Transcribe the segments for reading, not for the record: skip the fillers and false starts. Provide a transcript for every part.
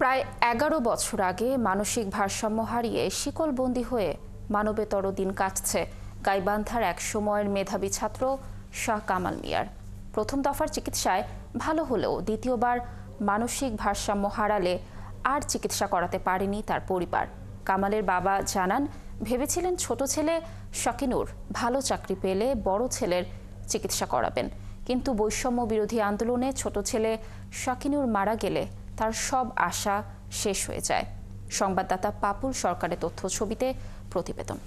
প্রায় ১১ বছর আগে মানসিক ভারসাম্য হারিয়ে শিকলবন্দি হয়ে মানবেতর দিন কাটছে গাইবান্ধার এক সময়ের মেধাবী ছাত্র শাহ কামাল মিয়ার। প্রথম দফার চিকিৎসায় ভালো হলেও দ্বিতীয়বার মানসিক ভারসাম্য হারালে আর চিকিৎসা করাতে পারেনি তার পরিবার। কামালের বাবা জানান, ভেবেছিলেন ছোট ছেলে শাকিনুর ভালো চাকরি পেলে বড় ছেলের চিকিৎসা করাবেন, কিন্তু বৈষম্য বিরোধী আন্দোলনে ছোট ছেলে শাকিনুর মারা গেলে তার সব আশা শেষ হয়ে যায়। সংবাদদাতা পাপুল সরকারের তথ্য ছবিতে প্রতিবেদন।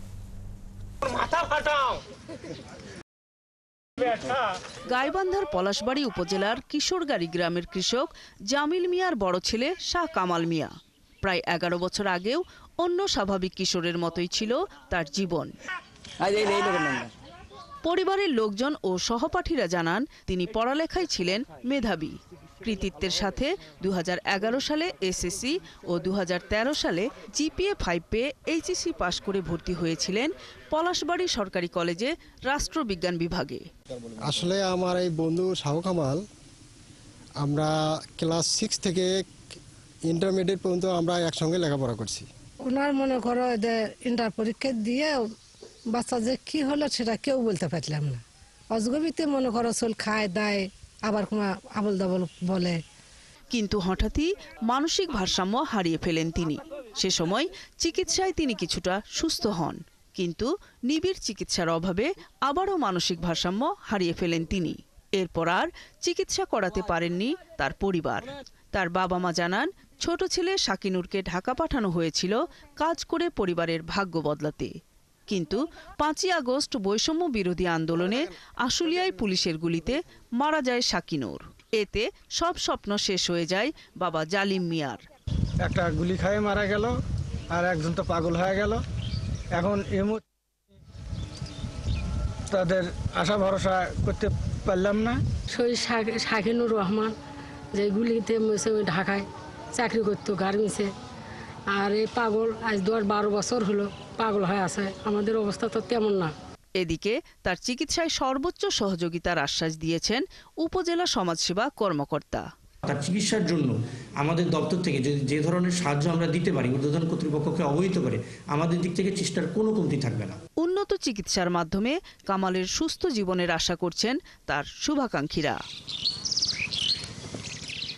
গাইবান্ধার পলাশবাড়ী উপজেলার কিশোরগাড়ি গ্রামের কৃষক জামিল মিয়ার বড় ছেলে শাহ কামাল মিয়া। প্রায় ১১ বছর আগেও অন্য স্বাভাবিক কিশোরের মতোই ছিল তার জীবন। পরিবারের লোকজন ও সহপাঠীরা জানান, তিনি পড়ালেখায় ছিলেন মেধাবী। কৃতিত্বের সাথে ২০১১ সালে এসএসসি ও ২০১৩ সালে জিপিএ 5 পেয়ে এইচএসসি পাশ করে ভর্তি হয়েছিলেন পলাশবাড়ী সরকারি কলেজে রাষ্ট্রবিজ্ঞান বিভাগে। আসলে আমার এই বন্ধু শাহ কামাল, আমরা ক্লাস 6 থেকে ইন্টারমিডিয়েট পর্যন্ত আমরা একসঙ্গে লেখাপড়া করছি। ওনার মনে করো যে ইন্টার পরীক্ষা দিয়ে বাচ্চা যে কি হলো সেটা কেউ বলতে পারলাম না। অজগবিতে মনে করো চুল খায় দায়, আবার কোনো আবল দাবল বলে। কিন্তু হঠাৎই মানসিক ভারসাম্য হারিয়ে ফেলেন তিনি। সে সময় চিকিৎসায় তিনি কিছুটা সুস্থ হন, কিন্তু নিবিড় চিকিৎসার অভাবে আবারও মানসিক ভারসাম্য হারিয়ে ফেলেন তিনি। এরপর আর চিকিৎসা করাতে পারেননি তার পরিবার। তার বাবা মা জানান, ছোট ছেলে শাকিনুরকে ঢাকা পাঠানো হয়েছিল কাজ করে পরিবারের ভাগ্য বদলাতে। কিন্তু ৫ই আগস্ট বৈষম্য বিরোধী আন্দোলনে আশুলিয়ায় পুলিশের গুলিতে মারা যায় শাকিনুর। এতে সব স্বপ্ন শেষ হয়ে যায় বাবা জালিম মিয়ার। একটা গুলি খায়ে মারা গেল, আর একজন তো পাগল হয়ে গেল। এখন তাদের আশা ভরসা করতে পারলাম না। শাকিনুর রহমান যে গুলিতে ঢাকায় চাকরি করতো গার্মেন্টসে, আর এই পাগল আজ ১০-১২ বছর হলো পাগল হয়ে আছে। আমাদের অবস্থা তো তেমন না। এদিকে তার চিকিৎসায় সর্বোচ্চ সহযোগিতার আশ্বাস দিয়েছেন উপজেলা সমাজসেবা কর্মকর্তা। তার চিকিৎসার জন্য আমাদের দপ্তর থেকে যে ধরনের সাহায্য আমরা দিতে পারি, ঊর্ধ্বতন কর্তৃপক্ষকে অবহিত করে আমাদের দিক থেকে চেষ্টার কোনো কমতি থাকবে না। উন্নত চিকিৎসার মাধ্যমে কামালের সুস্থ জীবনের আশা করছেন তার শুভাকাঙ্ক্ষীরা।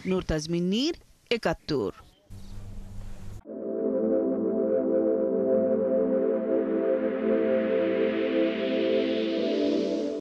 নূর তাজমিন নীর, ৭১।